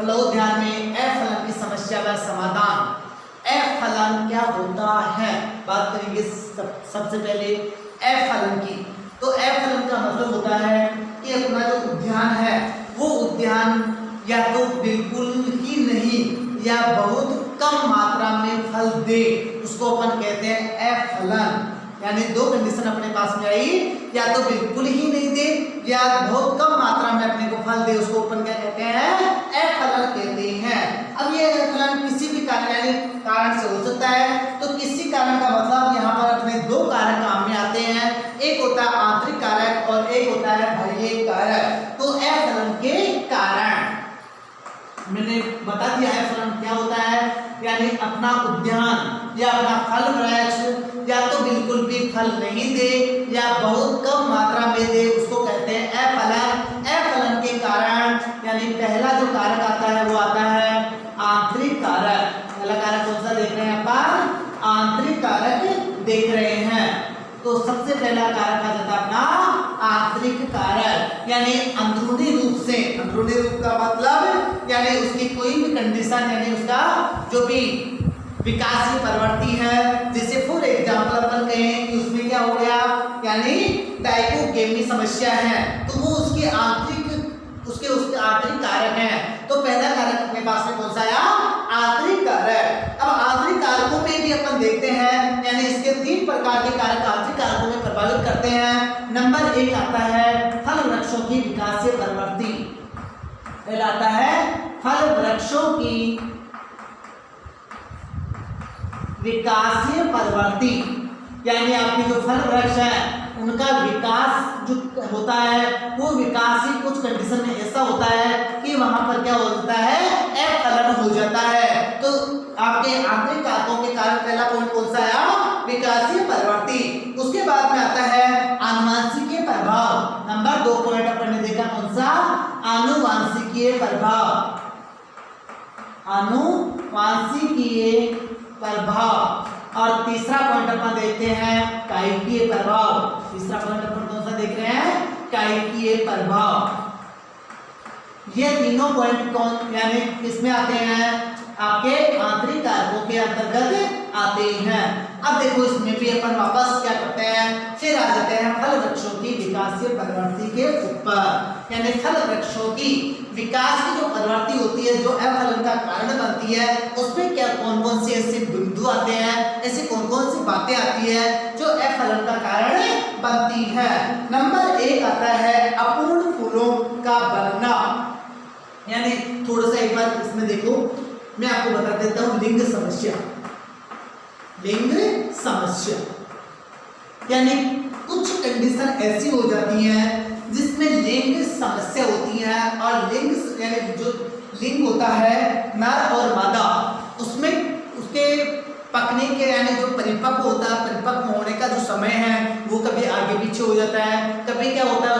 लो ध्यान में, एफ फलन की समस्या का समाधान। एफ फलन क्या होता है, बात करेंगे सबसे पहले एफ फलन की। तो एफ फलन का मतलब होता है कि अपना जो उद्यान है वो उद्यान या तो बिल्कुल ही नहीं या बहुत कम मात्रा में फल दे, उसको अपन कहते हैं एफ फलन। यानी दो कंडीशन अपने पास में आई, या तो बिल्कुल ही नहीं दे या बहुत कम मात्रा में अपने को फल दे, उसको अपन क्या कहते हैं, एफ फलन कहते हैं। अब ये एफ फलन किसी भी कारण यानी कारण से हो सकता है। तो किसी कारण का मतलब यहाँ पर अपने दो कारक काम में आते हैं, एक होता है आंतरिक कारक और एक होता है बाह्य कारक। तो एफ फलन के कारण मैंने बता दिया एफ फलन क्या होता है, यानी अपना उद्यान या अपना फल वृक्ष या तो बिल्कुल भी फल नहीं दे या बहुत कम मात्रा में दे, उसको कहते हैं एफ फलन। एफ फलन के कारण यानी पहला जो कारक आता है वो आता है आंतरिक कारक। पहला कारक कौन सा देख रहे हैं अपन, आंतरिक कारक देख रहे हैं। तो सबसे पहला कारक आ जाता है अपना आंतरिक कारक, यानी अंदरूनी रूप से। अंदरूनी रूप का मतलब यानी उसकी कोई भी कंडीशन यानी उसका जो भी विकासीय प्रवृत्ति है, जैसे फॉर एग्जांपल अपन कहें कि उसमें क्या हो गया, यानी डायकोगेमी समस्या है, तो वो उसके आंतरिक कारक है। तो पहला कारक अपने पास में कौन सा आया, आंतरिक कारक। अब आंतरिक कारकों में भी अपन देखते हैं, यानी इसके तीन प्रकार के कारक आंतरिक कारकों में प्रभावित करते हैं। नंबर एक आता है फल वृक्षों की विकासीय प्रवृत्ति। पहला आता है फल वृक्षों की विकासीय प्रवृत्ति, यानी आपकी जो फल वृक्ष है उनका विकास जो होता है वो विकास ही कुछ कंडीशन में ऐसा होता है कि वहां पर क्या हो जाता है, एफ फलन हो जाता है। तो आपके आंतरिक कारकों के कारण पहला पॉइंट कौन सा आया, विकासीय प्रवृत्ति। उसके बाद में आता है आनुवांशिकीय प्रभाव। नंबर 2 पॉइंट अपन ने देखा कौन सा, आनुवांशिकीय प्रभाव। आनुवांशिकीय प्रभाव। और तीसरा पॉइंट अपन देखते हैं कायिकीय प्रभाव। तीसरा पॉइंट अपन कौन सा देख रहे हैं, कायिकीय प्रभाव। ये तीनों पॉइंट कौन यानी किसमें आते हैं, आपके आंतरिक कारकों के अंतर्गत आते हैं। अब देखो इसमें भी अपन वापस क्या करते हैं, फिर आ जाते हैं फल वृक्षों की विकासीय प्रवृत्ति के ऊपर। यानी फल वृक्षों की विकास की जो प्रवृत्ति होती है जो एफ फलन का कारण बनती है, उसमें क्या कौन कौन से ऐसे बिंदु आते हैं, ऐसी कौन कौन सी बातें आती है जो एफ फलन का कारण बनती है। नंबर 1 आता है अपूर्ण फूलों का बनना। यानी थोड़ा सा एक बार इसमें देखो, मैं आपको बता देता हूं लिंग समस्या। लिंग समस्या यानी कुछ कंडीशन ऐसी हो जाती हैं जिसमें लिंग समस्या होती है, और लिंग यानी जो लिंग होता है नर और मादा, उसमें उसके पकने के यानी जो परिपक्व होता है, परिपक्व होने का जो समय है वो कभी आगे पीछे हो जाता है, कभी क्या होता है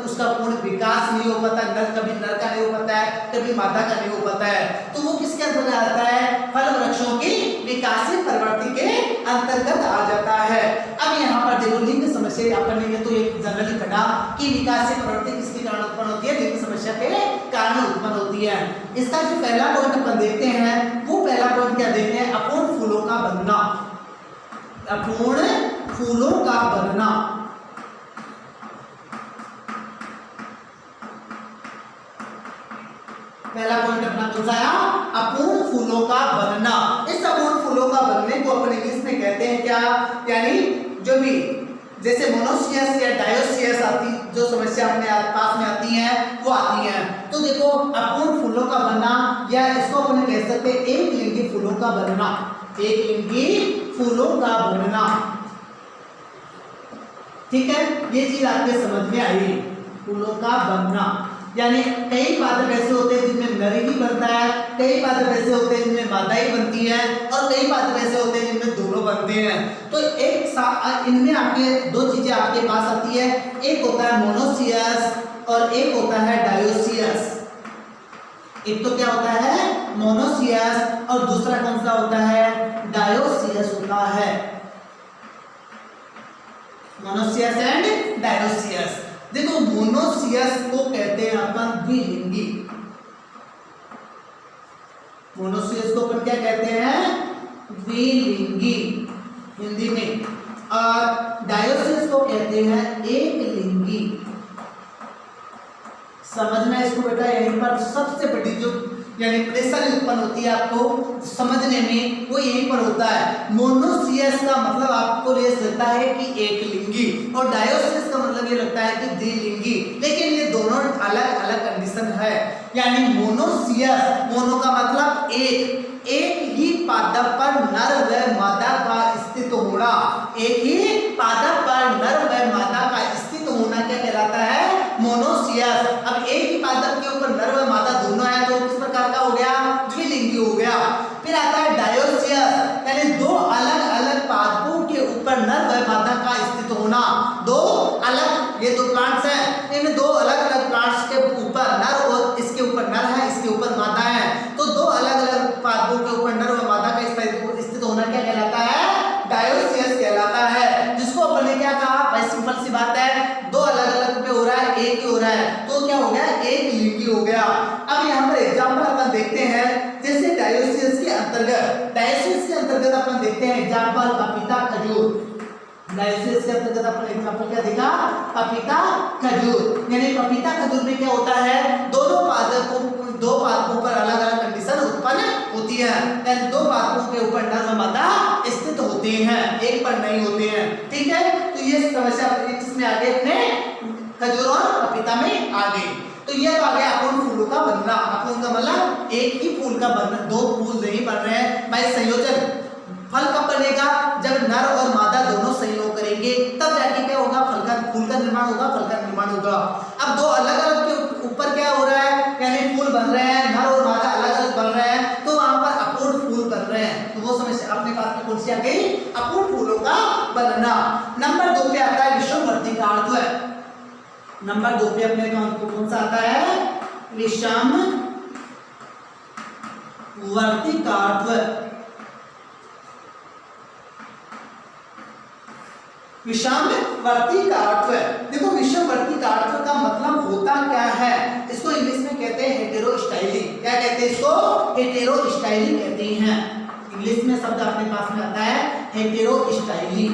उसका पूर्ण विकास नहीं हो पाता, कभी नर का नहीं हो पाता है, कभी मादा का नहीं हो पाता है। तो वो किसके अंतर्गत आता है, फल वृक्षों की विकासीय प्रवृत्ति के अंतर्गत आ जाता है। अब यहाँ पर देखो लिंग समस्या अपन ने तो एक जनरली पढ़ा कि विकासीय प्रवृत्ति किसके कारण उत्पन्न होती है, लिंग समस्या के कारण उत्पन्न होती है। इसका जो पहला पॉइंट अपन देखते हैं, वो पहला पॉइंट क्या देखते हैं, अपूर्ण फूलों का बनना। अपूर्ण फूलों का बनना। पहला पॉइंट अपना कौन सा आया, अपूर्ण फूलों का बनना। इस अपूर्ण फूलों का बनने को अपन इंग्लिश में कहते हैं क्या, यानी जो भी जैसे मोनोसियस या डायोसियस आती जो समस्या अपने पास में आती है वो आती है। तो देखो अपूर्ण फूलों का बनना, या इसको अपन कह सकते हैं एक लिंगी फूलों का बनना। एक लिंगी फूलों का बनना, ठीक है, ये चीज आपके समझ में आई, फूलों का बनना। यानी कई पादप ऐसे होते हैं जिनमें नर ही बनता है, कई पादप ऐसे होते हैं जिनमें मादा ही बनती है, और कई पादप ऐसे होते हैं जिनमें दोनों बनते हैं। तो एक इनमें आपके दो चीजें आपके पास आती है, एक होता है मोनोसियस और एक होता है डायोसियस। एक तो क्या होता है मोनोसियस और दूसरा कौन सा होता है, डायोसियस होता है। Monoecious and dioecious. देखो मोनोसियस को कहते हैं अपन द्विलिंगी। मोनोसियस को अपन क्या कहते हैं? द्विलिंगी हिंदी में। और डायोसियस को कहते हैं एक लिंगी। समझना इसको बेटा, यहीं पर सबसे बड़ी जो यानी परेशानी उत्पन्न होती है आपको समझने में, वो यहीं पर होता है। मोनोसियस का मतलब आपको ये लगता है कि एक लिंगी, और डायोसियस का मतलब ये लगता है कि द्विलिंगी, लेकिन ये दोनों अलग अलग कंडीशन है। यानी मोनोसियस, मोनो का मतलब एक ही पादप पर नर व मादा का स्थित होना, एक ही पादप पर नर व मादा का स्थित होना क्या कहलाता है? मोनोसियस। अब एक ही पादप के ऊपर नर व मादा दोनों है तो किस प्रकार का हो गया? द्विलिंगी हो गया। फिर आता है डायोसियस, यानी दो अलग अलग पादपों के ऊपर नर व मादा का स्थित होना। दो अलग, ये दो प्लांट्स हैं, इन दो अलग अलग प्लांट्स के ऊपर नर, और इसके ऊपर नर है, इसके ऊपर मादा है, तो दो अलग अलग पादपों के ऊपर नर व मादा का स्थित होना क्या कहलाता है? डायोसियस कहलाता है। जिसको अपन ने क्या कहा? भाई सिंपल सी बात है, दो अलग अलग पे हो रहा है, एक ही हो रहा है, तो क्या हो गया? एक लिंगी हो गया। अब यहाँ पर एग्जाम्पल अपन देखते हैं, जैसे डायोसियस के अंतर्गत अपन देखते हैं एग्जाम्पल पपीता खजूर। डायोसियस के अंतर्गत अपन एग्जाम्पल क्या देखा? पपीता खजूर। यानी पपीता खजूर में क्या होता है? दो पादपों पर अलग अलग कंडीशन उत्पन्न होती है, यानी दो पादपों के ऊपर नर व मादा स्थित होते हैं, एक पर नहीं होते हैं। ठीक है, तो ये समस्या इसमें आगे अपने खजूर और पपीता में आ गई। तो ये तो आ गया अपूर्ण फूलों का बनना। अपूर्ण का मतलब एक ही फूल का बनना, दो फूल नहीं बन रहे हैं भाई। संयोजन फल कब बनेगा? जब नर और मादा दोनों संयोग करेंगे, तब जाके क्या होगा? फूल का निर्माण होगा, फल का निर्माण होगा। अब दो अलग अलग के ऊपर क्या हो रहा है? यानी फूल बन रहे हैं, नर और मादा अलग अलग बन रहे हैं, तो वहां पर अपूर्ण फूल बन रहे हैं। तो वो समस्या अपने पास में कौन सी आ गई? अपूर्ण फूलों का बनना। नंबर 2 पे आता है विषमवर्ती का अर्थ। नंबर 2 पे अपने कौन सा आता है? विषमवर्ती का अर्थ। विषमवर्ती का अर्थ, देखो विषमवर्ती का अर्थ का मतलब होता क्या है? इसको इंग्लिश में कहते हैं हेटेरोस्टाइलिंग। क्या कहते हैं इसको? हेटेरोस्टाइलिंग कहते हैं। इंग्लिश में शब्द अपने पास में आता है हेटेरोस्टाइलिंग।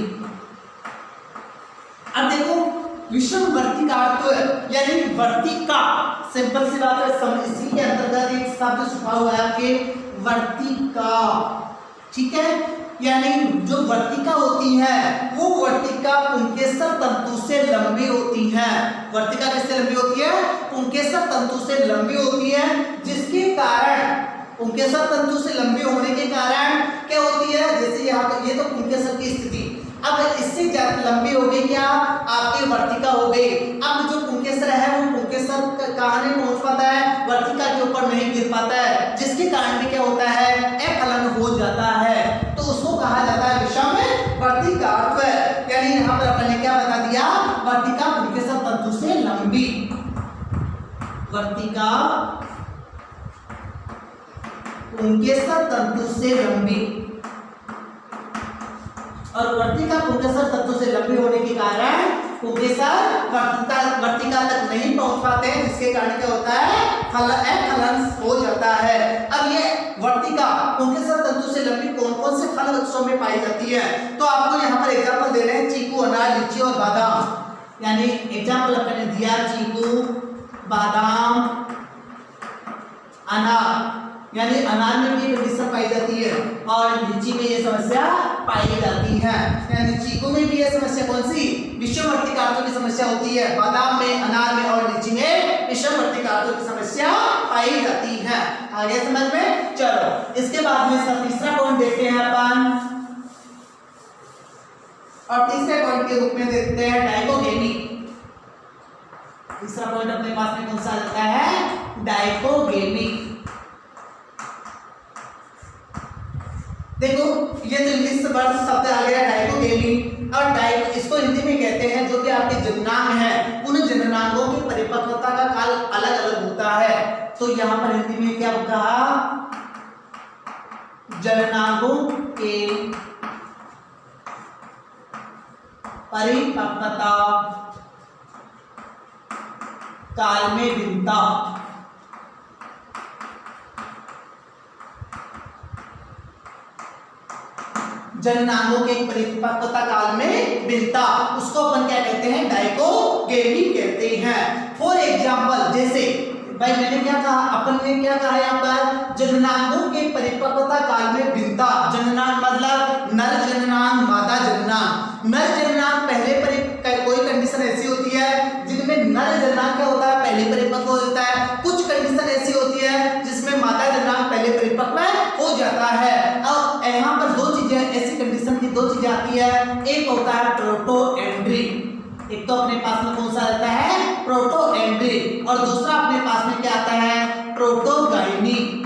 अब देखो विषमवर्ती का अर्थ यानी वर्तिका, सिंपल सी बात है। इसी के अंतर्गत एक शब्द छुपा हुआ है आपके, वर्तिका। ठीक है, यानी जो वर्तिका होती है वो वर्तिका पुंकेसर तंतु से लंबी होती है। वर्तिका किससे लंबी होती है? पुंकेसर तंतु से लंबी होती है, जिसके कारण पुंकेसर तंतु से लंबी होने के कारण क्या होती है? जैसे यहाँ ये तो पुंकेसर की स्थिति, अब इससे लंबी हो गई क्या? आपकी वर्तिका हो गई। अब जो पुंकेसर है वो पुंकेसर कहाँ नहीं पहुंच पाता है? वर्तिका के ऊपर नहीं गिर पाता है, जिसके कारण में क्या होता है? अफलन हो जाता है, तो उसको कहा जाता है विषमवर्ती का अर्थ। यानी यहाँ पर अपन ने क्या बता दिया? वर्तिका पुंकेसर तंतु से लंबी, वर्तिका पुंकेसर तंतु से लंबी, और वर्तिका पुंकेसर तंतु से लंबी होने के कारण पुंकेसर वर्तिका तक नहीं पहुंच पाते हैं, जिसके कारण क्या होता है? अफलन हो जाता है। अब ये वर्तिका पुंकेसर तंतु से लंबी कौन कौन से फल वृक्षों में पाई जाती है? तो आपको यहाँ पर एग्जाम्पल दे रहे हैं, चीकू, अनार, लीची और बादाम। यानी एग्जाम्पल अपने दिया चीकू, बादाम, अनार। यानी अनार में भी कंडीशन पाई जाती है और लीची में ये समस्या पाई जाती है। यानी चीकू में भी ये समस्या कौन सी? विषमवर्ती कारकों की समस्या होती है। बादाम में, अनार में और लीची में विषमवर्ती कारकों की समस्या पाई जाती है। आगे समझ में? चलो इसके बाद में इसका तीसरा पॉइंट देखते हैं अपन, और तीसरे पॉइंट के रूप में देखते हैं डाइकोगेमी। तीसरा पॉइंट अपने पास में कौन सा आता है? डाइकोगेमी। देखो ये तो इंग्लिश वर्ड शब्द आ गया डाइकोगेमी, और इसको हिंदी में कहते हैं जो कि आपके जननांग है, उन जननांगों की परिपक्वता का काल अलग अलग होता है। तो यहाँ पर हिंदी में क्या कहा? जननांगों के परिपक्वता काल में भिन्नता। जननांगों के परिपक्वता काल में भिन्नता, उसको अपन क्या कहते हैं, डायकोगेमी कहते हैं। फॉर एग्जाम्पल, जैसे भाई मैंने क्या कहा, अपन ने क्या कहा यहाँ पर, जननांगों के परिपक्वता काल में भिन्नता। जननांग मतलब नर जननांग, मादा जननांग। नर जननांग पहले कोई कंडीशन ऐसी होती है जिनमें नर जननांग क्या होता है, पहले परिपक्व हो जाता है। कुछ कंडीशन ऐसी होती है जिसमें मादा जननांग पहले परिपक्व हो जाता है। अब यहाँ पर दो चीजें, ऐसी कंडीशन की दो चीजें आती है। एक होता है प्रोटोएंड्री, एक तो अपने पास में कौन सा रहता है, प्रोटोएंड्री, और दूसरा अपने पास में क्या आता है, प्रोटोगाइनी।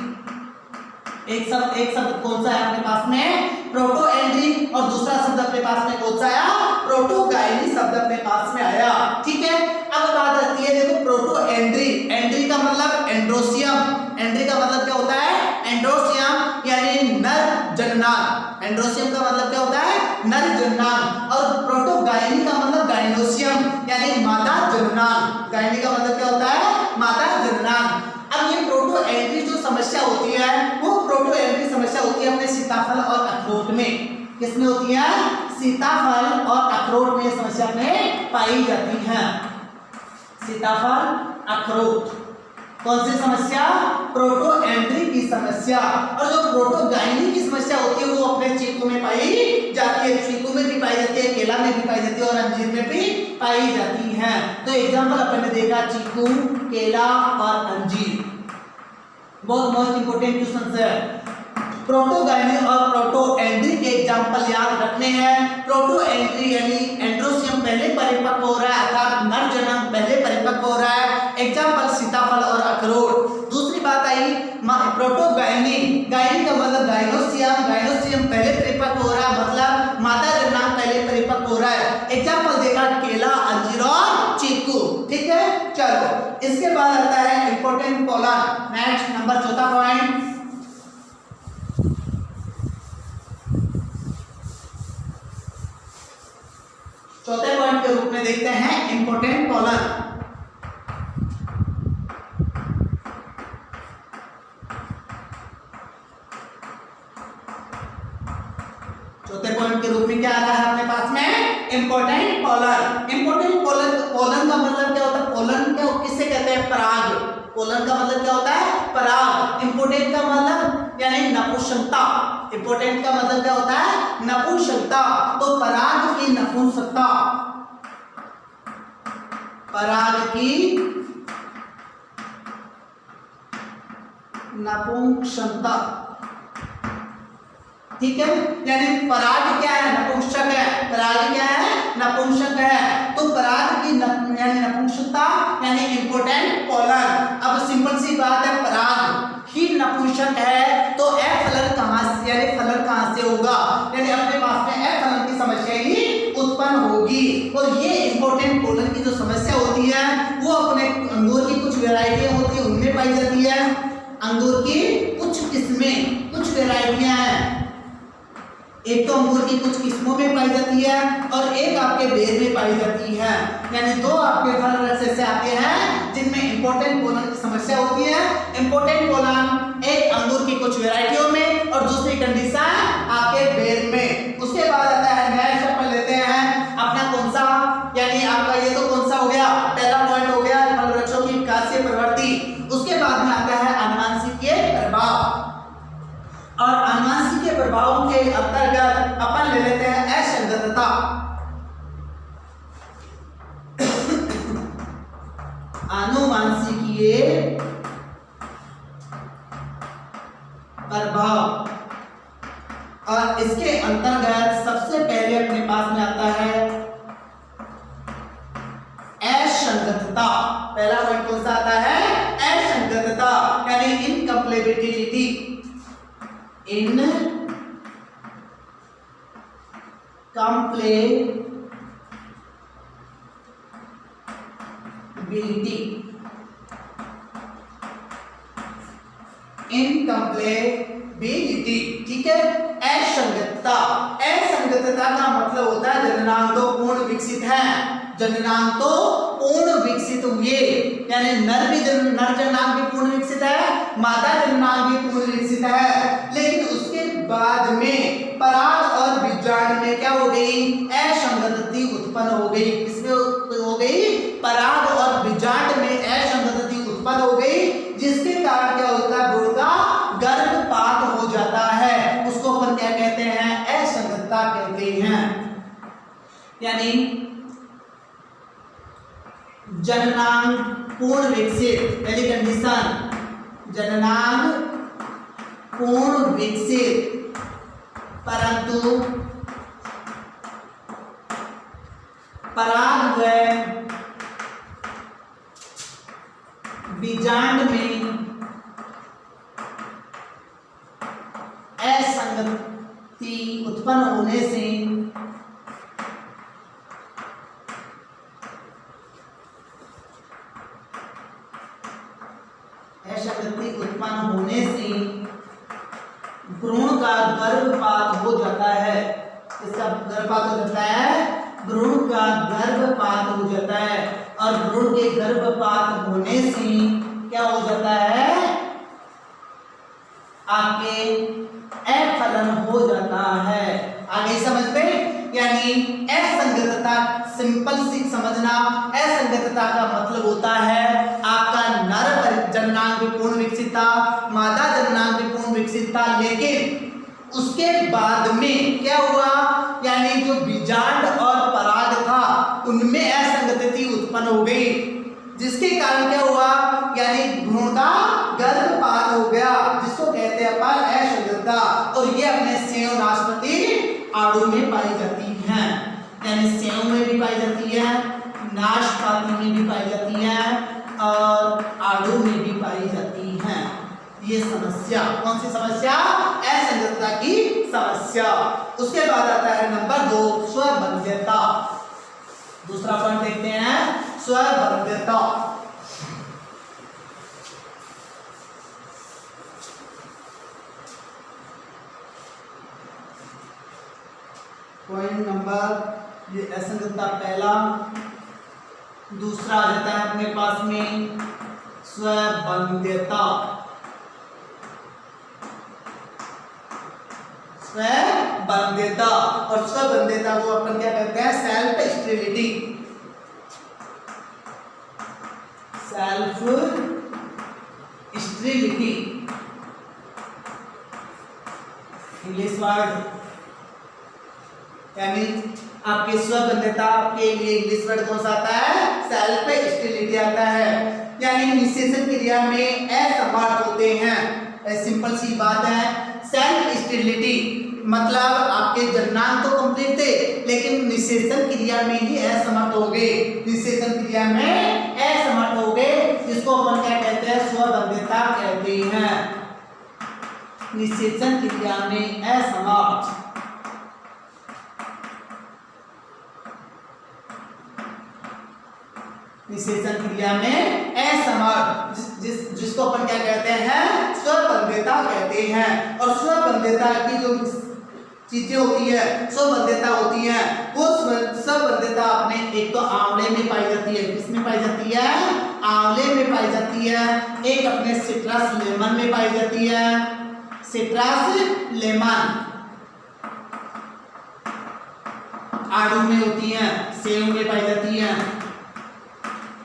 एक शब्द कौन सा है अपने पास में, प्रोटोएंड्री, और दूसरा शब्द अपने पास में कौन सा आया, प्रोटोगाइनी शब्द अपने पास में आया। ठीक है, अब बात आती है, देखो प्रोटोएंड्री, एंड्री का मतलब एंड्रोसियम, एंड्री का मतलब क्या होता है, एंड्रोसियम यानी नर जननांग। एंड्रोसियम का मतलब क्या होता है, नर जननांग, और प्रोटोगाइनी का मतलब गाइनोसियम यानी मादा जननांग। गाइनी का मतलब क्या होता है, मादा जननांग। अब ये प्रोटोएंड्री जो समस्या होती है, वो प्रोटोएंड्री समस्या होती है अपने सीताफल और अखरोट में। किसमें होती है, सीताफल और अखरोट में समस्या में पाई जाती है। सीताफल, अखरोट, कौन सी समस्या, प्रोटोएंड्री की समस्या। और जो प्रोटोगाइनी की समस्या होती है वो अपने चीकू में पाई जाती है, चीकू में भी पाई जाती है, केला में भी पाई जाती है, और अंजीर में भी पाई जाती है। तो एग्जांपल अपन ने देखा चीकू, केला और अंजीर। बहुत मोस्ट इंपोर्टेंट क्वेश्चन है। प्रोटोगाइनी और प्रोटोएंड्री के एग्जांपल याद रखने हैं। प्रोटोएंड्री यानी एंड्रोसियम पहले परिपक्व हो रहा है, अर्थात नर जननांग पहले परिपक्व हो रहा है। एग्जांपल सीताफल और अखरोट। दूसरी बात आई प्रोटोगाइनी, गाइनी का मतलब गाइनोसियम, गाइनोसियम पहले परिपक्व हो रहा है, मतलब मादा जननांग पहले परिपक्व हो रहा है। एग्जांपल देखा केला, अंजीर और चीकू। ठीक है, चलो इसके बाद आता है इंपॉर्टेंट पोलन। नेक्स्ट नंबर चौथा पॉइंट, चौथे पॉइंट के रूप में देखते हैं इंपॉर्टेंट पोलन। चौथे पॉइंट के रूप में क्या आ रहा है अपने पास में, important pollen. Important pollen, pollen का मतलब क्या होता है, पोलन क्या किससे कहते हैं, पराग। पोलन का मतलब क्या होता है, पराग। इंपॉर्टेंट का मतलब यानी नपुंसकता। इंपॉर्टेंट का मतलब क्या होता है, नपुंसकता। तो पराग की नपुंसकता, पराग की नपुंसकता। ठीक है, यानी पराग क्या है, नपुंसक है। पराग क्या है, नपुंसक है। तो पराग की यानी नपुंसकता यानी इंपॉर्टेंट पोलन। अब सिंपल सी बात है, पराग ही नपुंसक है तो अफलन कहां से, यानी फलन कहां से होगा, यानी अपने पास में अफलन की समस्या ही उत्पन्न होगी। और ये इंपॉर्टेंट पोलन की जो समस्या होती है वो अपने अंगूर की कुछ वेराइटियां होती है उनमें पाई जाती है। अंगूर की कुछ किस्में, कुछ वेराइटियां हैं, एक तो अंगूर की कुछ किस्मों में पाई जाती है और एक आपके बेर में पाई जाती है। यानी दो आपके फल ऐसे आते हैं जिनमें इंपॉर्टेंट पोलन की समस्या होती है। इंपॉर्टेंट पोलन एक अंगूर की कुछ वेराइटियों में और दूसरी कंडीशन आपके बेर में। उसके बाद आता है नेक्स्ट अपन लेते हैं अपना कौन सा, यानी आपका ये तो कौन सा हो गया, पहला पॉइंट हो गया फल वृक्षों की विकासीय प्रवृत्ति। उसके बाद में आता है अनुवांशिकीय प्रभाव, और अनुवांशिकीय प्रभावों के अंतर्गत अपन ले लेते हैं असंगतता। अनुवांशिकीय प्रभाव, और इसके अंतर्गत सबसे पहले अपने पास में आता है असंगतता। पहला पॉइंट कौन सा आता है, असंगतता, यानी इनकम्पैटिबिलिटी। Incompatibility, incompatibility. ठीक है, असंगतता। असंगतता का मतलब होता है जननांग तो पूर्ण विकसित है, जननांग तो पूर्ण विकसित हुए, यानी नर जननांग भी पूर्ण विकसित है, मादा जननांग भी पूर्ण विकसित है, लेकिन उसके बाद में पराग और बीजांड में क्या हो गई, असंगति उत्पन्न हो गई। किसमें हो गई, पराग और बीजांड में असंगति उत्पन्न हो गई, जिसके कारण क्या होता है, भ्रूण का गर्भपात हो जाता है। उसको अपन क्या कहते हैं, असंगतता कहते हैं। यानी जननांग पूर्ण विकसित, पहली कंडीशन, जननांग पूर्ण विकसित परंतु पराग व बीजांड में असंगति उत्पन्न होने से भ्रूण का गर्भपात हो जाता है। इसका गर्भपात हो जाता है, भ्रूण का गर्भपात हो जाता है। और भ्रूण के गर्भपात होने से क्या हो जाता है, आपके अफलन हो जाता है। आगे समझ में, यानी असंगतता, सिंपल सी समझना, असंगतता का मतलब होता है आपका नर जननांग पूर्ण विकसित था, मादा जननांग पूर्ण विकसित था, लेकिन उसके बाद में क्या हुआ, यानी जो बीजांड और पराग था उनमें असंगति उत्पन्न हो गई, जिसके कारण क्या हुआ, यानी भ्रूण का गर्भपात हो गया, जिसको कहते हैं अपन असंगतता। और ये अपने सेव नाशपाती आड़ू में पाई जाती है, यानी सेव में भी पाई जाती है, नाशपाती में भी पाई जाती है और आड़ू में भी पाई जाती है। ये समस्या, कौन सी समस्या, असंगतता की समस्या। उसके बाद आता है नंबर 2, स्वबंध्यता। दूसरा पॉइंट देखते हैं, स्वबंध्यता। पॉइंट नंबर, ये असंगतता पहला, दूसरा आ जाता है अपने पास में स्वबंध्यता। स्वबंध्यता, और स्वबंध्यता को अपन क्या कहते हैं, self sterility. Self sterility English word, यानी आपके स्वबंध्यता के लिए इंग्लिश वर्ड कौन सा आता है, सेल्फ स्टेरिलिटी आता है। यानी निषेचन क्रिया में असमर्थ होते हैं। सिंपल सी बात है, सेल्फ स्टेरिलिटी मतलब आपके जननांग तो कंप्लीट थे, लेकिन निषेचन क्रिया में ही असमर्थ हो गए, निषेचन क्रिया में असमर्थ हो गए, जिसको अपन क्या कहते हैं, स्वबंध्यता कहते हैं। निषेचन क्रिया में असमर्थ, निषेचन क्रिया में असमर्थ, जिसको अपन क्या कहते हैं, स्वबंध्यता कहते हैं। और स्वबंध्यता की जो चीजें होती है, स्वबंध्यता होती है, वो स्वबंध्यता अपने एक तो आंवले में पाई जाती है। किसमें पाई जाती है, आंवले में पाई जाती है। एक अपने सिट्रस लेमन में पाई जाती है, सिट्रस लेमन आड़ू में होती है, सेव में पाई जाती है।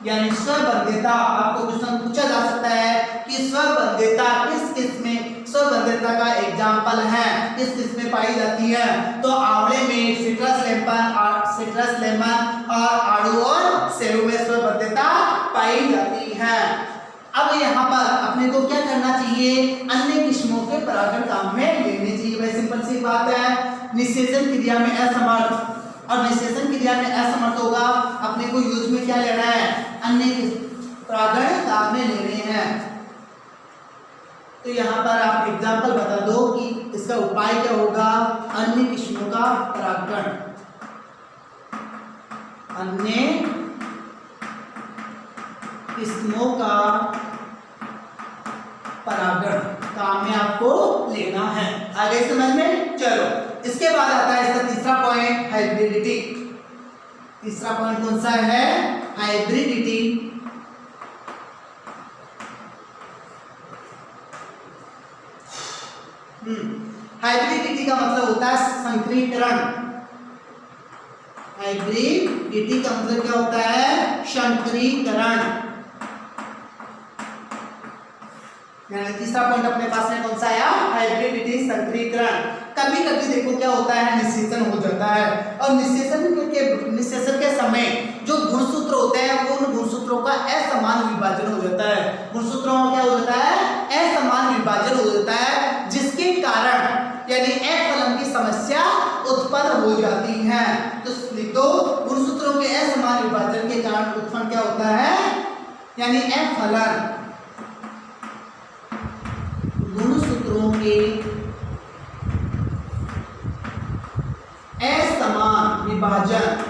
यानी स्वबंध्यता, आपको क्वेश्चन पूछा जा सकता है कि स्वबंध्यता किस किस में, स्वबंध्यता का एग्जाम्पल है, किस किस में पाई जाती है, तो आंवले में, सिट्रस लेमन और आड़ू और सेव में स्वबंध्यता पाई जाती है। अब यहाँ पर अपने को क्या करना चाहिए, अन्य किस्मों के परागण काम में लेने चाहिए। वह सिंपल सी बात है, निषेचन क्रिया में असमर्थ, और निषेचन क्रिया में असमर्थ होगा, अपने को यूज में क्या लेना है, अन्य परागण काम में लेने हैं। तो यहाँ पर आप एग्जाम्पल बता दो कि इसका उपाय क्या होगा, अन्य किस्मों का परागण, अन्य किस्मों का परागण काम में आपको लेना है। आगे समझ में, चलो इसके बाद आता है इसका तीसरा पॉइंट, हाइब्रिडिटी। तीसरा पॉइंट कौन सा है, हाइब्रिडिटी। हाइब्रिडिटी का मतलब होता है संकरीकरण। हाइब्रिडिटी का मतलब क्या होता है? संकरीकरण। तीसरा पॉइंट अपने पास में कौन सा आया? हाइब्रिडिटी, संकरीकरण। कभी कभी देखो क्या होता है, निषेचन हो जाता है, और निषेचन के समय जो गुणसूत्र होते हैं वो उन गुणसूत्रों का असमान विभाजन हो जाता है। गुणसूत्रों का क्या हो जाता है? असमान विभाजन हो जाता है, जिसके कारण यानी F फलन की समस्या उत्पन्न हो जाती है। तो लिख दो, गुणसूत्रों के असमान विभाजन के कारण उत्पन्न क्या होता है? यानी F फलन गुणसूत्रों के असमान विभाजन।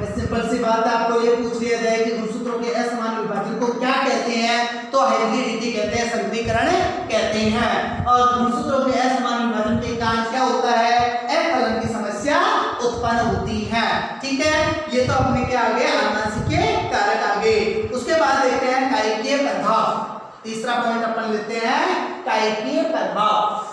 सिंपल सी बात है, आपको ये पूछ लिया जाए कि गुणसूत्रों के असमान विभाजन को क्या कहते हैं, तो हाइब्रिडिटी कहते हैं, संकरीकरण कहते हैं। और गुणसूत्रों के असमान विभाजन के कारण क्या होता है? F फलन की समस्या उत्पन्न होती है। ठीक है, ये तो अपने के आगे आनुवंशिकीय कारक आगे। उसके बाद देखते हैं कायिकीय प्रभाव। तीसरा पॉइंट अपन लेते हैं कायिकीय प्रभाव।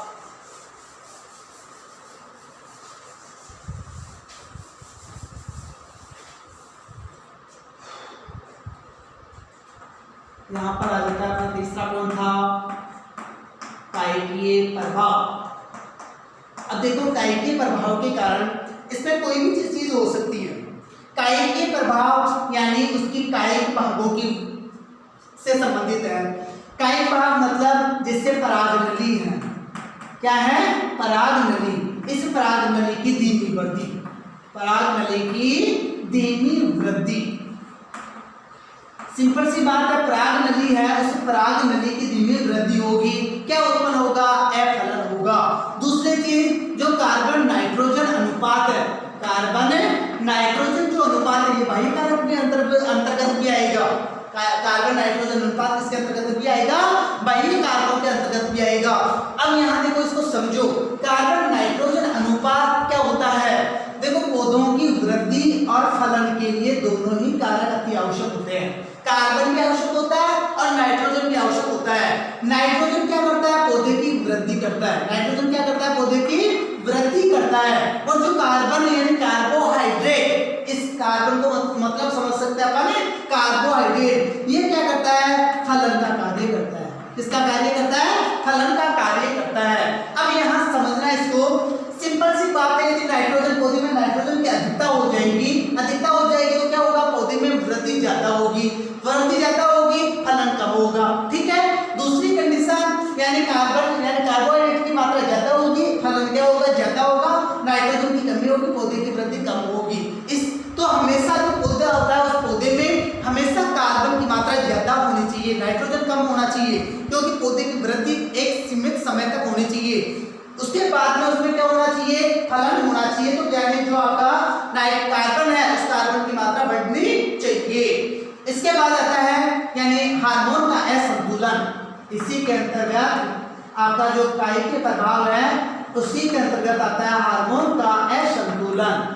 यहां पर आ जाता है अपना तीसरा पॉइंट था कायिकीय प्रभाव। अब देखो, कायिकीय प्रभाव के कारण इसमें कोई भी चीज हो सकती है। कायिकीय प्रभाव यानी उसकी कायिक भागों की से संबंधित है। कायिक भाग मतलब जिससे परागनली है। क्या है? परागनली। इस परागनली की धीमी वृद्धि, परागनली की धीमी वृद्धि। सिंपल सी बात है, परागनली है, उस परागनली की धीमी वृद्धि होगी, क्या उत्पन्न होगा? F फलन होगा। दूसरी चीज जो कार्बन नाइट्रोजन अनुपात है, कार्बन नाइट्रोजन जो अनुपात है, ये बाह्य कारक के अंतर्गत भी आएगा। कार्बन नाइट्रोजन अनुपात इसके अंतर्गत भी आएगा, बाह्य कारकों के अंतर्गत भी आएगा। अब यहाँ देखो, इसको समझो, कार्बन नाइट्रोजन अनुपात क्या होता है? देखो, पौधों की वृद्धि और फलन के लिए दोनों ही कारक अति आवश्यक होते हैं। कार्बन भी आवश्यक होता है और नाइट्रोजन भी आवश्यक होता है। नाइट्रोजन क्या करता है? पौधे की वृद्धि करता है। नाइट्रोजन क्या करता है? पौधे की वृद्धि करता है। और जो कार्बन यानी कार्बोहाइड्रेट, इस कार्बन को मतलब समझ सकते हैं अपन, कार्बोहाइड्रेट, ये क्या करता है? फलन का कार्य करता है। किसका कार्य करता है? फलन का कार्य करता है। अब यहाँ समझना इसको, सिंपल सी बात है, यदि नाइट्रोजन पौधे में नाइट्रोजन की अधिकता हो जाएगी, तो क्या होगा? पौधे में वृद्धि ज्यादा होगी, वृद्धि ज्यादा होगी, फलन कम होगा। ठीक है। दूसरी कंडीशन यानी कार्बन यानी कार्बोहाइड्रेट की मात्रा ज्यादा होगी, फलन क्या होगा? ज्यादा होगा। नाइट्रोजन की कमी होगी, पौधे की वृद्धि कम होगी। इस तो हमेशा जो पौधा होता है उस पौधे में हमेशा कार्बन की मात्रा ज्यादा होनी चाहिए, नाइट्रोजन कम होना चाहिए, क्योंकि पौधे की वृद्धि एक सीमित समय तक होनी चाहिए। उसके बाद में उसमें क्या होना चाहिए? फलन होना चाहिए। तो यानी जो आपका कार्बन है उस कार्बन की मात्रा बढ़नी चाहिए। इसके बाद आता है यानी हार्मोन का असंतुलन। इसी के अंतर्गत आपका जो कायिकीय प्रभाव है उसी के अंतर्गत आता है हार्मोन का असंतुलन।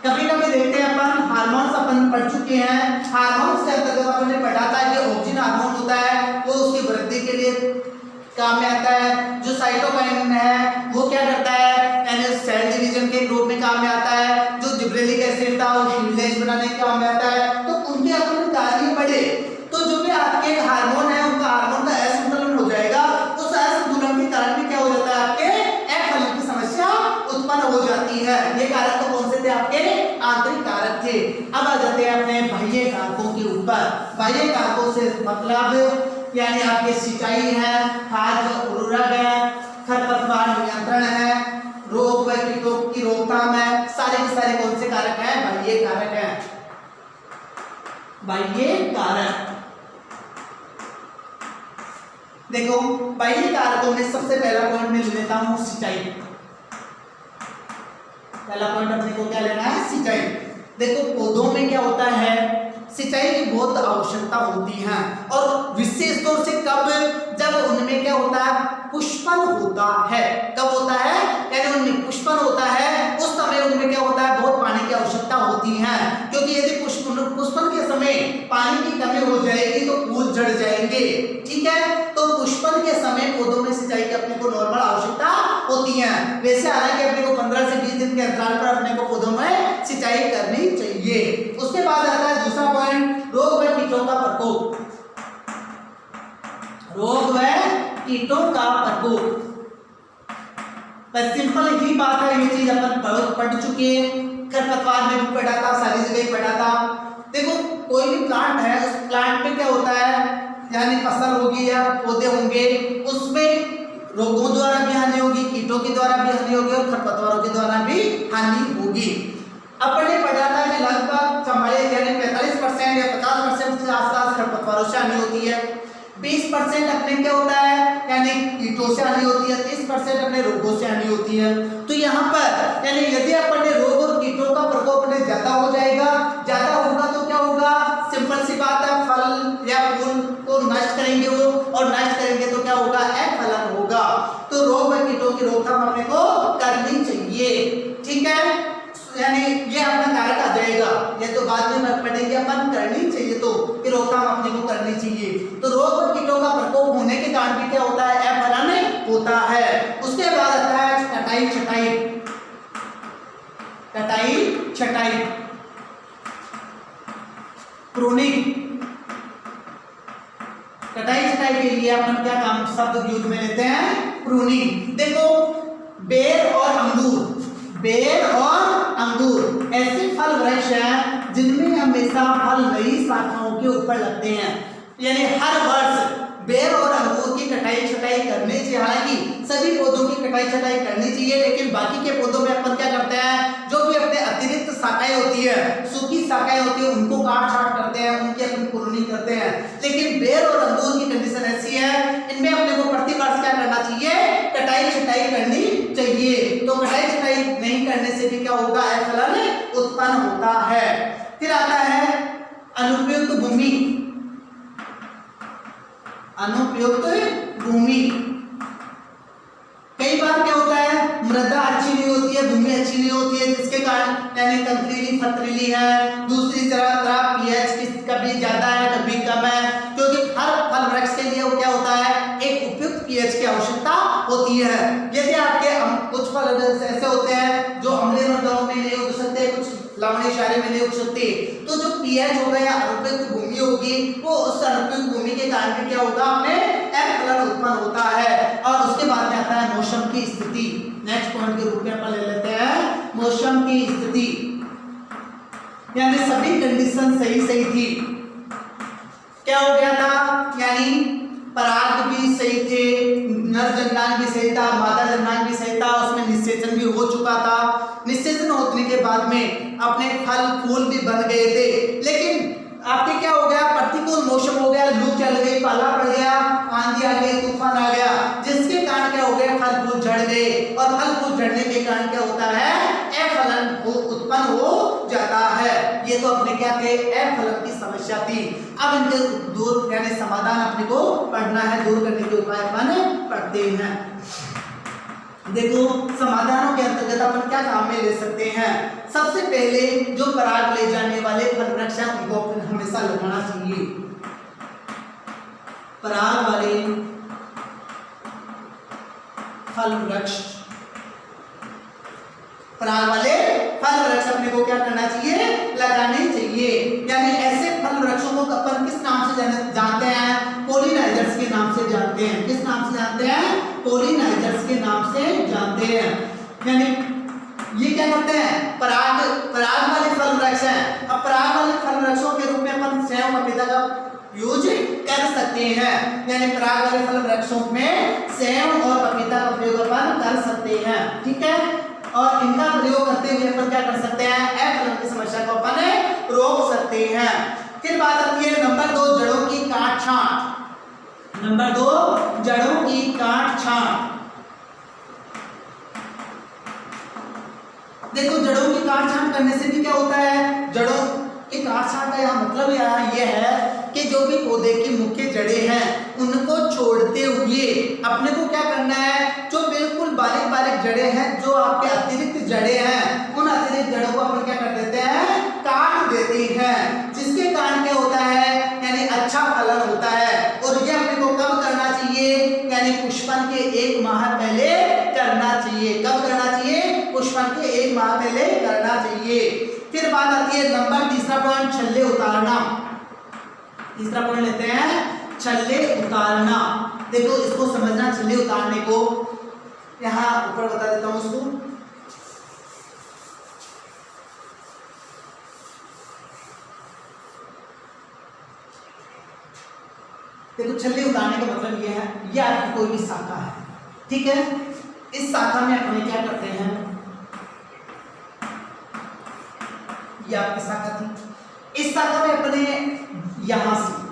कभी कभी देखते हैं अपन हार्मोन्स अपन पढ़ चुके हैं। हार्मोन्स के अंतर्गत अपन ने पढ़ा था कि ऑक्सीजन हार्मोन होता है वो उसकी वृद्धि के लिए काम में आता है। जो साइटोकाइनिन है वो क्या करता है? यानी सेल डिवीजन के रूप में काम में आता है। जो जिब्रेलिक एसिड था वो शील्डेज बनाने के काम में आता है। तो उनके अपन कार्य पढ़े, तो जो भी आपके हार्मोन है उनका हार्मोन का असंतुलन हो जाएगा। उस असंतुलन के कारण भी क्या हो जाता है? आपके F फलन की समस्या उत्पन्न हो जाती है। ये कारक तो कौन से थे? आपके आंतरिक कारक थे। अब आ जाते हैं अपने बाह्य कारकों के ऊपर। बाह्य कारकों से मतलब यानी आपके सिंचाई है, खाद उर्वरक है, खरपतवार नियंत्रण है, रोग व कीटों की रोकथाम है, सारे के सारे कौन से कारक हैं? बाह्य कारक हैं। बाह्य कारक देखो, बाह्य कारकों में सबसे पहला पॉइंट मैं लेता हूं सिंचाई। पहला पॉइंट अपने को क्या लेना है? सिंचाई। देखो, पौधों में क्या होता है? सिंचाई की बहुत आवश्यकता होती है, और विशेष तौर से कब? जब उनमें क्या होता है? पुष्पन होता है। कब होता है? यानी उनमें पुष्पन होता है, उस समय उनमें क्या होता है? बहुत पानी की आवश्यकता होती है, क्योंकि यदि पुष्पन के समय पानी की कमी हो जाएगी तो फूल झड़ जाएंगे। ठीक है, तो पुष्पन के समय पौधों में सिंचाई की अपने को नॉर्मल आवश्यकता होती है। वैसे हालांकि अपने को 15 से 20 दिन के अंतराल पर अपने को पौधों में सिंचाई करनी चाहिए। उसके बाद आता है दूसरा पॉइंट, रोग व कीटों का प्रकोप। रोग व कीटों का प्रकोप, सिंपल ही बात है, ये चीज अपन पढ़ चुके हैं, खरपतवार में भी पढ़ा था, सारी जगह पढ़ा था। देखो कोई भी प्लांट है, उस प्लांट में क्या होता है, यानी फसल होगी या पौधे होंगे, उसमें रोगों द्वारा भी हानि होगी, कीटों के द्वारा भी हानि होगी और खरपतवारों के द्वारा भी हानि होगी। अपने पढ़ा था कि लगभग हमारे यानी 45% या 50% के आसपास खरपतवारों से हानि होती है, 20% अपने क्या होता है यानी कीटों से हानि होती है, 30% अपने रोगों से हानि होती है। तो यहाँ पर यानी यदि अपने रोग और कीटों का प्रकोप अपने ज्यादा हो जाएगा, ज्यादा होगा तो क्या होगा, सिंपल सी बात है, फल या फूल को नष्ट करेंगे वो, और नष्ट करेंगे तो क्या होगा, अफलन होगा। तो रोग व कीटों की रोकथाम अपने को करनी चाहिए, ठीक है, यानी ये अपना कारक आ जाएगा, ये तो बाद में पढ़ेंगे अपन, करनी चाहिए तो कि रोकथाम अपने को करनी चाहिए। तो रोग और कीटों का प्रकोप होने के कारण भी क्या होता है, अफलन होता है। उसके बाद आता है कटाई छटाई, कटाई छटाई, प्रूनिंग। कटाई छटाई के लिए अपन क्या काम शब्द यूज में लेते हैं, प्रूनिंग। देखो बेर और अंगूर, बेर और अंगूर ऐसे फल वृक्ष हैं जिनमें हमेशा फल नई शाखाओं के ऊपर लगते हैं, यानी हर वर्ष बेर और अंगूर की कटाई छटाई करनी चाहिए। हालांकि सभी पौधों की कटाई छटाई करनी चाहिए, लेकिन बाकी के पौधों में अपन क्या करते हैं, जो भी अपने अतिरिक्त शाखाएं होती है, सूखी शाखाएं होती है, उनको काट छाट करते हैं, उनकी अपन प्रूनिंग करते हैं। लेकिन बेर और अंगूर की कंडीशन ऐसी है, इनमें अपने को प्रति वर्ष क्या करना चाहिए, कटाई छटाई करनी चाहिए। तो कटाई छटाई नहीं करने से भी क्या होगा, अफलन उत्पन्न होता है। फिर आता है अनुपयुक्त भूमि, अनुपयुक्त भूमि। कई बार क्या होता है, मृदा अच्छी नहीं होती है, भूमि अच्छी नहीं होती है, जिसके कारण यानी कंकरीली पथरीली है, दूसरी तरह पीएच कभी ज्यादा है कभी कम है, क्योंकि हर फल वृक्ष के लिए वो क्या होता है, एक उपयुक्त पीएच की आवश्यकता होती है। यदि आपके कुछ फल ऐसे होते हैं जो अम्लीय मृदाओं में नहीं उग सकते, कुछ लवणीय क्षारीय में नहीं उग सकते, तो जो पीएच होगा या अनुपयुक्त भूमि होगी, वो उस अनुपयुक्त भूमि के कारण भी क्या होगा, हमें अफलन उत्पन्न होता है। और उसके बाद में आता है मौसम की स्थिति, नेक्स्ट पॉइंट के रूप में अपन ले लेते हैं मौसम की स्थिति, यानी सभी कंडीशन सही सही थी, क्या हो गया था, यानी पराग भी सही थे, नर जन्मांग भी सही था, मादा जन्मांग भी सही था, उसमें निषेचन भी हो चुका था, निषेचन होने के बाद में अपने फल फूल भी बन गए थे। लेकिन आपके क्या हो गया, प्रतिकूल मौसम हो गया, लू चल गई, पाला पड़ गया, आंधी आ गई, तूफान आ गया, जिसके कारण क्या हो गया, फल फूल झड़ गए, और फल फूल झड़ने के कारण क्या होता है, अफलन उत्पन्न हो जाता है। ये तो अपने क्या थे, अफलन की समस्या थी। अब इनके दूर यानी समाधान अपने को पढ़ना है, दूर करने के उपाय अपन पढ़ते हैं। देखो समाधानों के अंतर्गत अपन क्या काम में ले सकते हैं। सबसे पहले जो पराग ले जाने वाले फल वृक्ष हैं उनको हमेशा लगाना चाहिए, पराग वाले फल वृक्ष, पराग वाले फल वृक्ष अपने को क्या करना चाहिए, लगाने चाहिए। यानी ऐसे फल वृक्षों को अपन किस नाम से जानते हैं, पोलिनाइजर्स के नाम से जानते हैं। किस नाम से जानते हैं, पोलिनाइजर्स के नाम से जानते हैं। यानी ये क्या करते हैं, पराग वाले फल वृक्ष हैं। अब पराग वाले फल वृक्षों के रूप में अपन सेव पपीता का यूज कर सकते हैं, यानी पराग वाले फल वृक्षों में सेव और पपीता का प्रयोग अपन कर सकते हैं, ठीक है। और इनका प्रयोग करते हुए अपन क्या कर सकते हैं, अफलन की समस्या को अपन रोक सकते हैं। फिर बात आती है नंबर 2, जड़ों की काट छांट। नंबर 2, जड़ों की काट छांट। देखो जड़ों की काट छांट करने से भी क्या होता है, जड़ों की काट छांट का यहाँ मतलब ये है कि जो भी पौधे की मुख्य जड़ें हैं उनको छोड़ते हुए अपने को क्या करना है, जो बिल्कुल बारीक बारीक जड़ें हैं, जो आपके अतिरिक्त जड़ें हैं, उन अतिरिक्त जड़ों को अपन क्या कर देते हैं, काट देते हैं, जिसके कारण क्या होता है, यानी अच्छा फलन होता है। और ये अपने को कब करना चाहिए, यानी 1 माह पहले करना चाहिए। कब करना चाहिए? पुष्पन के 1 माह पहले करना चाहिए। फिर बात आती है नंबर तीसरा पॉइंट, छल्ले उतारना। तीसरा पॉइंट लेते हैं छल्ले उतारना। देखो इसको समझना, छल्ले उतारने को यहाँ ऊपर बता देता हूं उसको। देखो छल्ले उतारने का मतलब ये है, ये आपकी कोई भी शाखा है, ठीक है। इस शाखा में अपने क्या करते हैं, ये आपकी शाखा थी। इस शाखा में अपने यहां से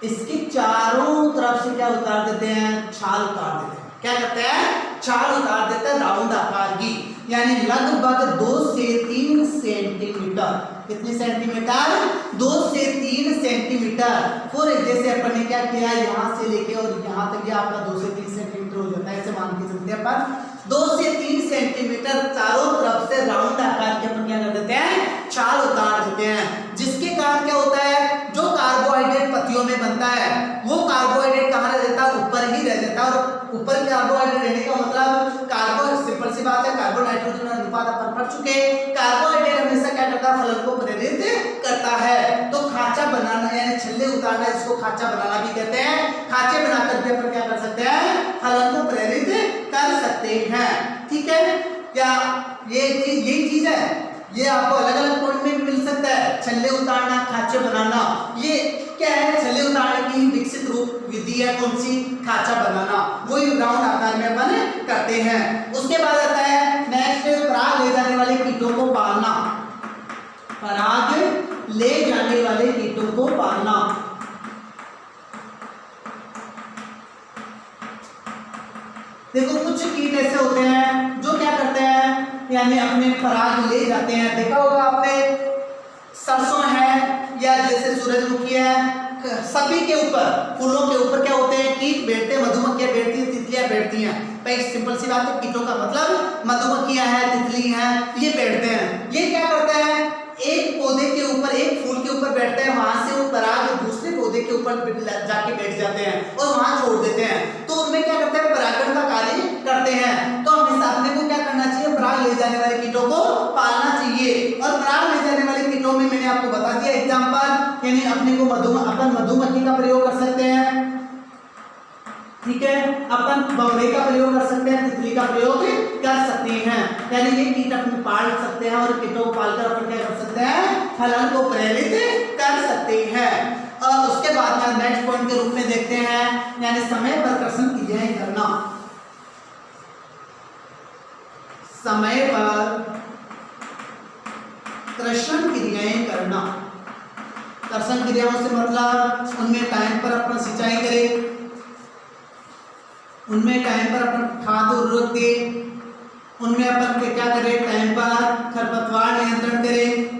इसके चारों तरफ से क्या उतार देते हैं, छाल उतार देते हैं। क्या करते हैं? छाल उतार देते हैं राउंड आकार की, यानी लगभग 2 से 3 सेंटीमीटर। कितनी सेंटीमीटर? 2 से 3 सेंटीमीटर। फॉर जैसे अपन ने क्या किया, यहाँ से लेके और यहाँ तक ये आपका 2 से 3 सेंटीमीटर हो जाता है। ऐसे मान के चलते हैं अपन 2 से 3 सेंटीमीटर चारों तरफ से राउंड आकार के अपन क्या कर देते हैं, छाल उतार देते हैं। जिसके कारण क्या होता है, जो कार्बोहाइड्रेट पत्तियों में बनता है वो कार्बोहाइड्रेट कहाँ रह जाता है, ऊपर ही रह जाता है। और ऊपर कार्बोहाइड्रेट रहने का मतलब कार्बो, सिंपल सी बात है, कार्बन नाइट्रोजन अनुपात अपन पढ़ चुके। कार्बोहाइड्रेट हमेशा क्या करता है, फलन को प्रेरित करता है। तो खांचा बनाना यानी छल्ले उतारना, इसको खांचा बनाना भी कहते हैं। खांचे बनाकर भी अपन क्या कर सकते हैं, फलन को प्रेरित कर सकते हैं, ठीक है। क्या यही चीज है, ये आपको अलग अलग पॉइंट में भी मिल सकता है। छल्ले उतारना, खांचे बनाना, ये क्या है, छल्ले उतारने की विकसित रूप विधि है। कौन सी? खांचा बनाना, वही राउंड आकार में अपन करते हैं। उसके बाद आता है नेक्स्ट, पराग ले जाने वाले कीटों को पालना। पराग ले जाने वाले कीटों को पालना। देखो कुछ कीट ऐसे होते हैं जो क्या करते हैं, यानी अपने पराग ले जाते हैं। देखा होगा आपने, सरसों है या जैसे सूरजमुखी है, सभी के ऊपर, फूलों के ऊपर क्या होते हैं, कीट बैठते हैं, मधुमक्खियां बैठती हैं, तितलियां बैठती हैं। भाई सिंपल सी बात है, कीटों का मतलब मधुमक्खियां हैं, तितली हैं, ये बैठते हैं। ये क्या करते हैं, एक पौधे के ऊपर, एक फूल के ऊपर बैठते हैं, वहां से वो पराग दूसरे पौधे के ऊपर जाके बैठ जाते हैं और वहां छोड़ देते हैं। तो उनमें क्या करते हैं, परागण का कार्य करते हैं। तो अपने को क्या करना चाहिए, पराग ले जाने वाले कीटों को पालना चाहिए। और पराग ले जाने वाले कीटों में मैंने आपको बता दिया एग्जांपल, यानी अपने को अपन मधुमक्खी का प्रयोग कर सकते हैं, ठीक है। अपन बगुले का प्रयोग कर सकते हैं, तितली का प्रयोग कर सकते हैं। यानी ये कीट अपन पाल सकते हैं और कीटों को पालकर अपन क्या कर सकते हैं, फलन को प्रेरित कर सकते हैं। और उसके बाद में नेक्स्ट पॉइंट के रूप में देखते हैं, यानी समय पर कर्षण क्रियाएं करना। समय पर कर्षण क्रियाएं करना। कर्षण क्रियाओं से मतलब उनमें टाइम पर अपन सिंचाई करें, उनमें टाइम पर अपन खाद उर्वरक दें, उनमें अपन क्या करें, टाइम पर खरपतवार नियंत्रण करें।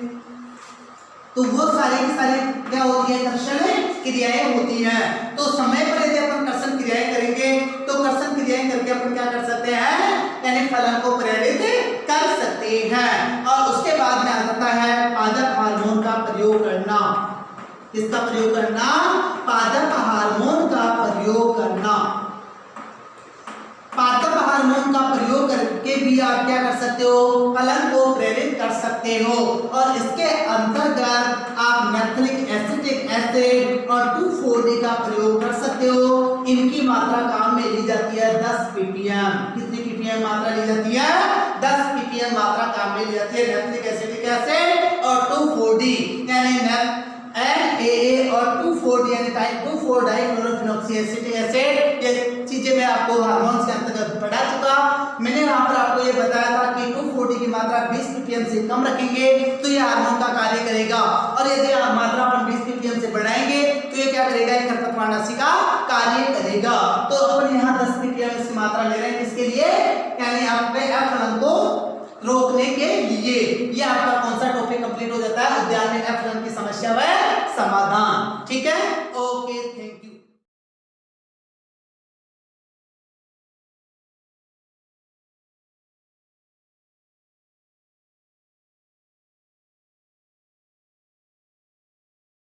तो वो सारी की सारी क्या होती है, कर्षण क्रियाएं होती हैं। तो समय पर यदि अपन कर्षण क्रियाएं करेंगे तो कर्षण क्रियाएं करके अपन क्या कर सकते हैं, यानी फलन को प्रेरित कर सकते हैं। और उसके बाद में आ जाता है पादप हार्मोन का प्रयोग करना। किसका प्रयोग करना, पादप हार्मोन का प्रयोग करना। पादप हार्मोन का प्रयोग करके भी आप क्या कर सकते हो, फलन को प्रेरित कर सकते हो। और इसके अंतर्गत आप नैट्रिक एसिटिक एसिड और 2,4-D का प्रयोग कर सकते हो। इनकी मात्रा काम में ली जाती है 10 ppm। कितनी ppm मात्रा ली जाती है, 10 ppm मात्रा काम में ली जाती है नैट्रिक एसिटिक एसिड और 2,4-D, यानी NaA और 2,4-D यानी 2,4-डाइक्लोरोफिनॉक्सीएसिटिक एसिड। ये चीजें मैं आपको हार्मोन्स के अंतर्गत पढ़ा चुका। मैंने वहां पर आपको ये बताया था कि 2,4-D की मात्रा 20 ppm से कम रखेंगे तो ये हार्मोन का कार्य करेगा, और यदि मात्रा अपन 20 ppm से बढ़ाएंगे तो ये क्या करेगा, खरपतवारनाशी का कार्य करेगा। तो अपन यहाँ 10 ppm की मात्रा ले रहे हैं, किसके लिए, यानी आपके फलन को रोकने के लिए। ये आपका कौन सा टॉपिक कंप्लीट हो जाता है, उद्यान में फलन की समस्या व समाधान, ठीक है।